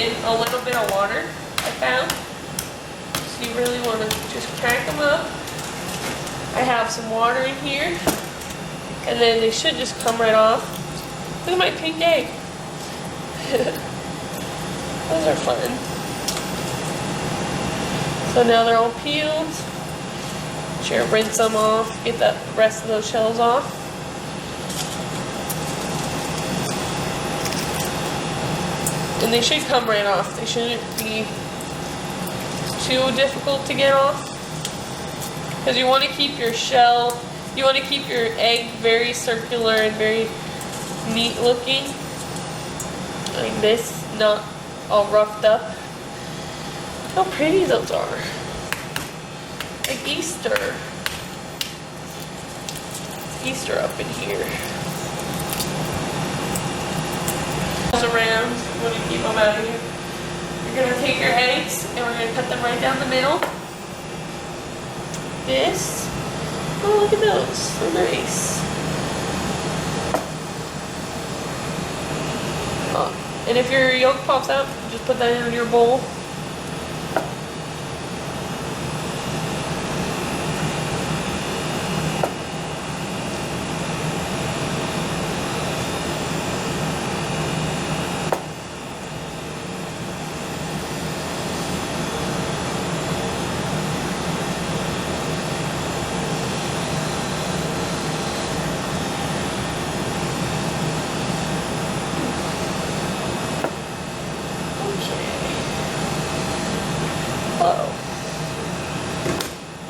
in a little bit of water, I found. So you really want to just crack them up. I have some water in here, and then they should just come right off. Look at my pink egg. Those are fun. So now they're all peeled. Sure, rinse them off, get the rest of those shells off. And they should come right off. They shouldn't be too difficult to get off. Because you want to keep your shell, you want to keep your egg very circular and very neat looking. Like this, not all roughed up. How pretty those are. Like Easter. It's Easter up in here. Around, you want to keep them out of here. You're going to take your eggs and we're going to cut them right down the middle. This. Oh, look at those. So nice. Oh, and if your yolk pops out, just put that in your bowl.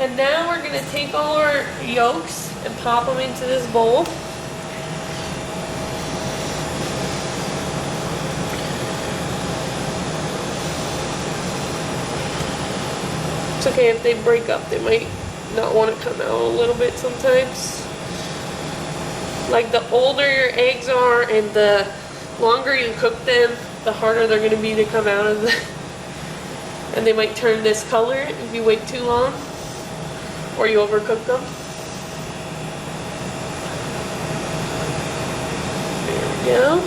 And now we're going to take all our yolks and pop them into this bowl. It's okay if they break up. They might not want to come out a little bit sometimes. Like the older your eggs are and the longer you cook them, the harder they're going to be to come out of the... And they might turn this color if you wait too long. Or you overcook them. There we go.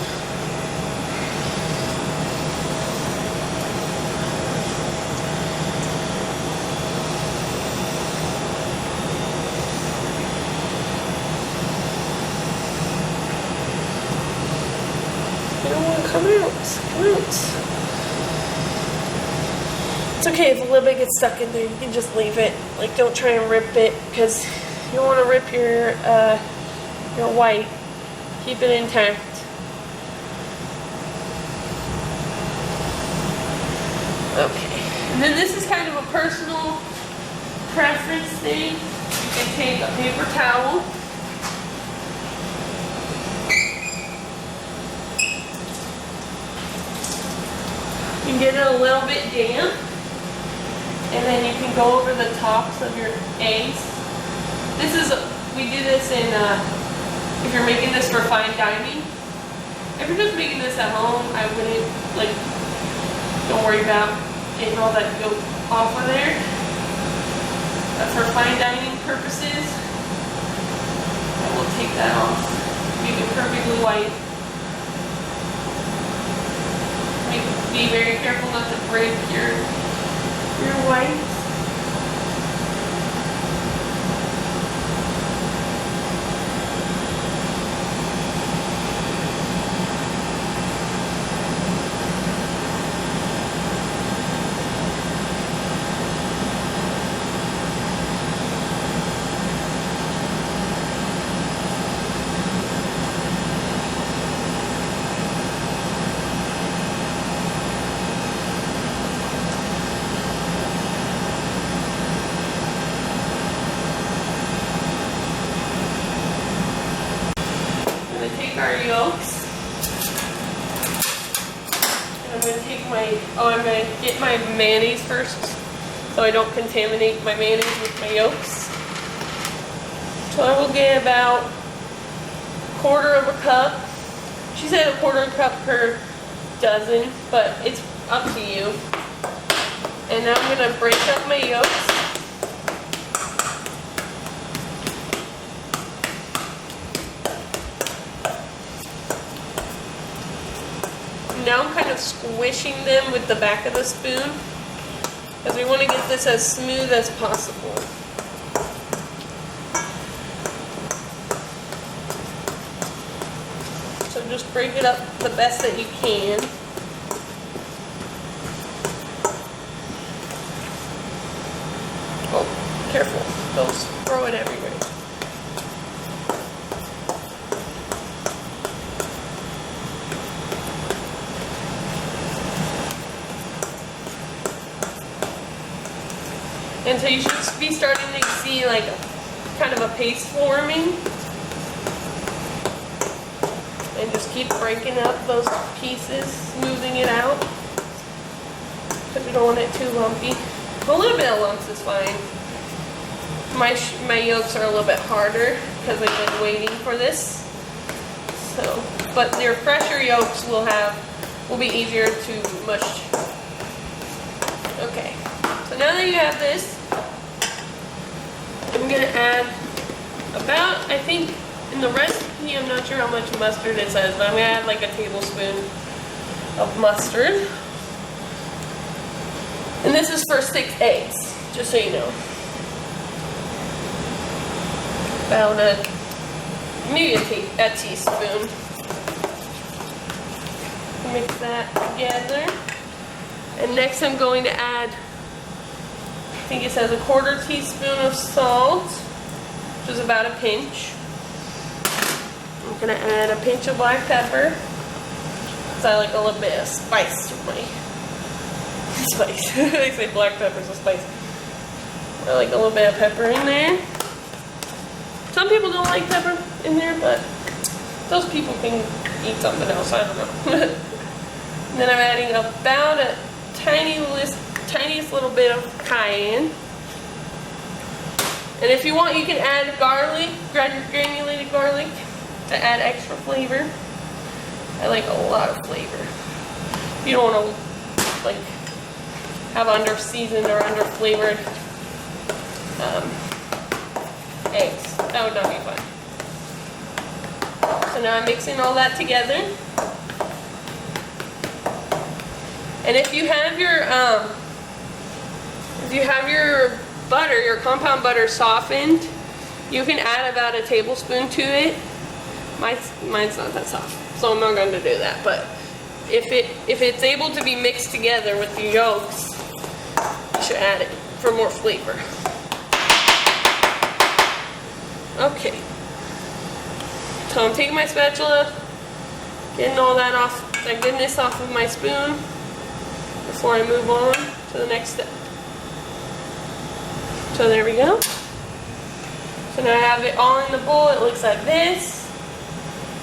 They don't want to come out. Come out. It's okay if a little bit gets stuck in there, you can just leave it. Like, don't try and rip it, because you don't want to rip your white. Keep it intact. Okay, and then this is kind of a personal preference thing. You can take a paper towel. You can get it a little bit damp. And then you can go over the tops of your eggs. We do this in, if you're making this for fine dining. If you're just making this at home, I wouldn't, don't worry about getting all that yolk off of there. But for fine dining purposes, I will take that off. Make it perfectly white. Be very careful not to break your white. Our yolks. And I'm going to take I'm going to get my mayonnaise first so I don't contaminate my mayonnaise with my yolks. So I will get about 1/4 cup. She said 1/4 cup per dozen, but it's up to you. And now I'm going to break up my yolks. Now I'm kind of squishing them with the back of the spoon, because we want to get this as smooth as possible. So just break it up the best that you can. Oh, careful, don't throw it everywhere. And so you should be starting to see like kind of a paste forming. And just keep breaking up those pieces, smoothing it out. Because we don't want it too lumpy. A little bit of lumps is fine. My yolks are a little bit harder because I've been waiting for this. So, but your fresher yolks will be easier to mush. Okay. So now that you have this, I'm gonna add about, I think in the recipe, I'm not sure how much mustard it says, but I'm gonna add like a tablespoon of mustard. And this is for 6 eggs, just so you know. About maybe a teaspoon. Mix that together. And next I'm going to add, I think it says a 1/4 teaspoon of salt, which is about a pinch. I'm gonna add a pinch of black pepper, because I like a little bit of spice to my spice. I say black pepper's a spice. I like a little bit of pepper in there. Some people don't like pepper in there, but those people can eat something else, I don't know. And then I'm adding about a tiniest little bit of cayenne. And if you want, you can add garlic, granulated garlic, to add extra flavor. I like a lot of flavor. You don't want to like have under seasoned or under flavored eggs. That would not be fun. So now I'm mixing all that together. And if you have your butter, your compound butter softened, you can add about a tablespoon to it. Mine's not that soft, so I'm not going to do that. But if it's able to be mixed together with the yolks, you should add it for more flavor. Okay. So I'm taking my spatula, getting all that goodness off of my spoon before I move on to the next step. So there we go. So now I have it all in the bowl. It looks like this.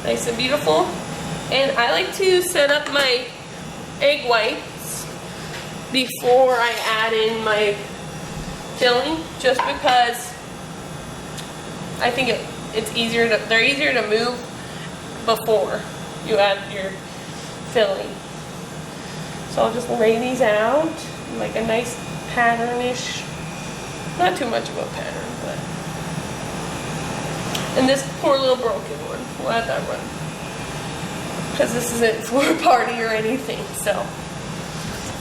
Nice and beautiful. And I like to set up my egg whites before I add in my filling, just because I think they're easier to move before you add your filling. So I'll just lay these out in like a nice pattern-ish. Not too much of a pattern, but. And this poor little broken one, we'll add that one. Because this isn't for a party or anything, so.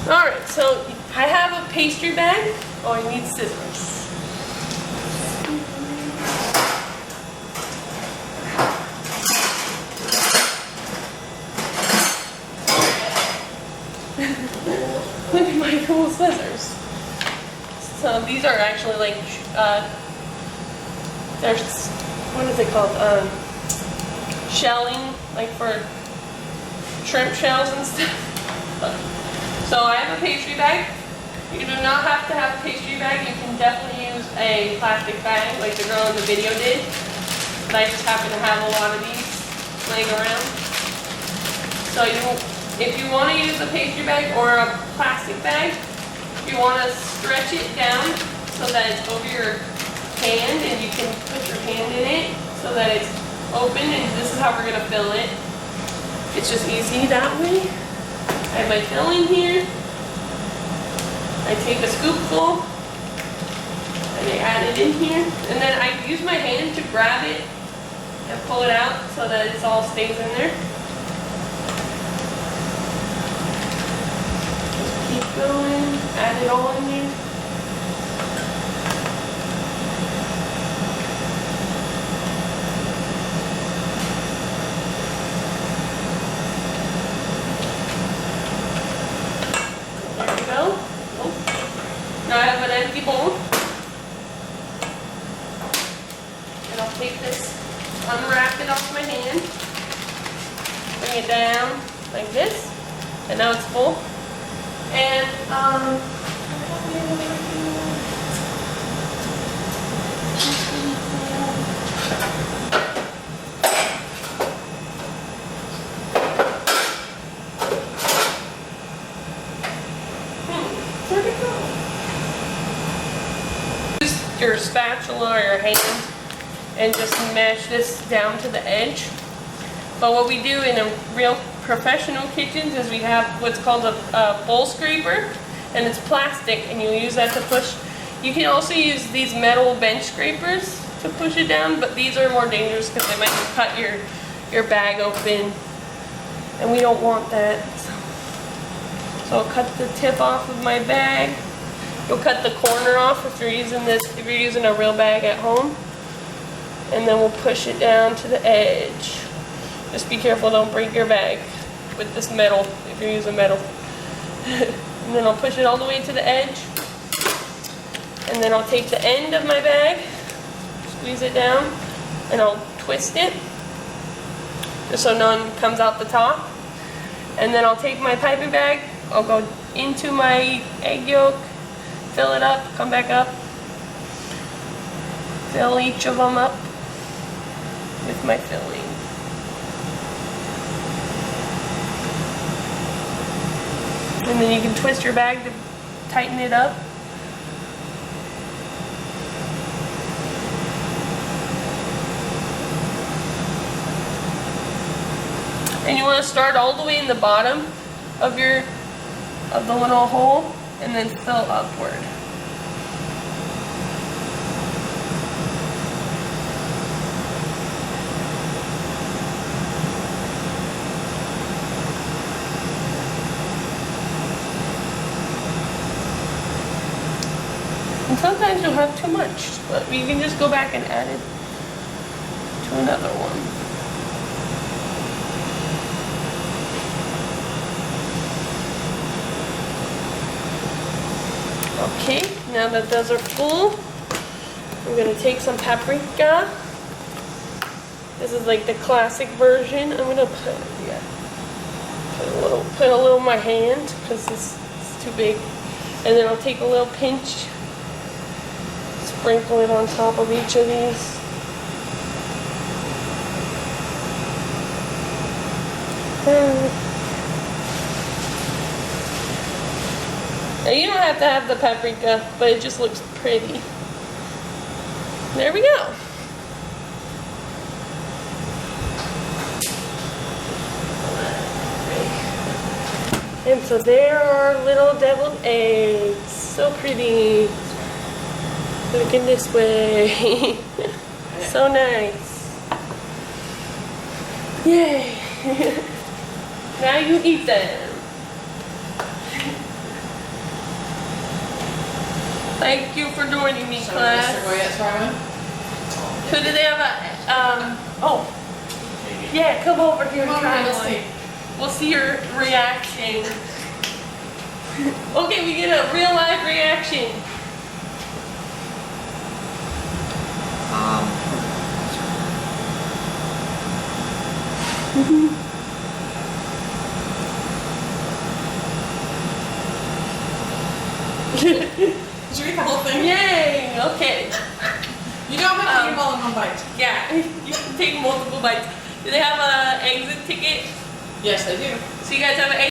Alright, so I have a pastry bag. Oh, I need scissors. Look at my cool scissors. So these are actually like, there's, what is it called? Shelling, like for shrimp shells and stuff. So I have a pastry bag. You do not have to have a pastry bag. You can definitely use a plastic bag like the girl in the video did. But I just happen to have a lot of these laying around. So if you want to use a pastry bag or a plastic bag, you want to stretch it down so that it's over your hand and you can put your hand in it so that it's open, and this is how we're going to fill it. It's just easy that way. I have my filling here. I take a scoopful and I add it in here, and then I use my hand to grab it and pull it out so that it all stays in there. going, add it all in there. There we go. Oh. Now I have an empty bowl. And I'll take this, unwrap it off my hand, bring it down like this, and now it's full. And where'd it go? Use your spatula or your hand and just mash this down to the edge. But what we do in a real professional kitchens is we have what's called a bowl scraper, and it's plastic, and you use that to push. You can also use these metal bench scrapers to push it down, but these are more dangerous because they might cut your bag open, and we don't want that. So I'll cut the tip off of my bag. You'll cut the corner off if you're using this, if you're using a real bag at home, and then we'll push it down to the edge. Just be careful, don't break your bag with this metal, if you're using metal. And then I'll push it all the way to the edge. And then I'll take the end of my bag, squeeze it down, and I'll twist it, just so none comes out the top. And then I'll take my piping bag, I'll go into my egg yolk, fill it up, come back up, fill each of them up with my filling. And then you can twist your bag to tighten it up. And you want to start all the way in the bottom of the little hole and then fill upward. And sometimes you'll have too much, but you can just go back and add it to another one. Okay, now that those are full, I'm gonna take some paprika. This is like the classic version. I'm gonna put a little in my hand because it's too big. And then I'll take a little pinch, sprinkle it on top of each of these. Now you don't have to have the paprika, but it just looks pretty. There we go. And so there are little deviled eggs. So pretty. Looking this way. So nice. Yay. Now you eat them. Thank you for joining me, class. Who do they have oh. Yeah, come over here and try one. We'll see your reaction. Okay, we get a real live reaction. Did you eat the whole thing? Yay! Okay. You don't have to eat them all in one bite. Yeah, you can take multiple bites. Do they have a exit ticket? Yes, they do. So you guys have an exit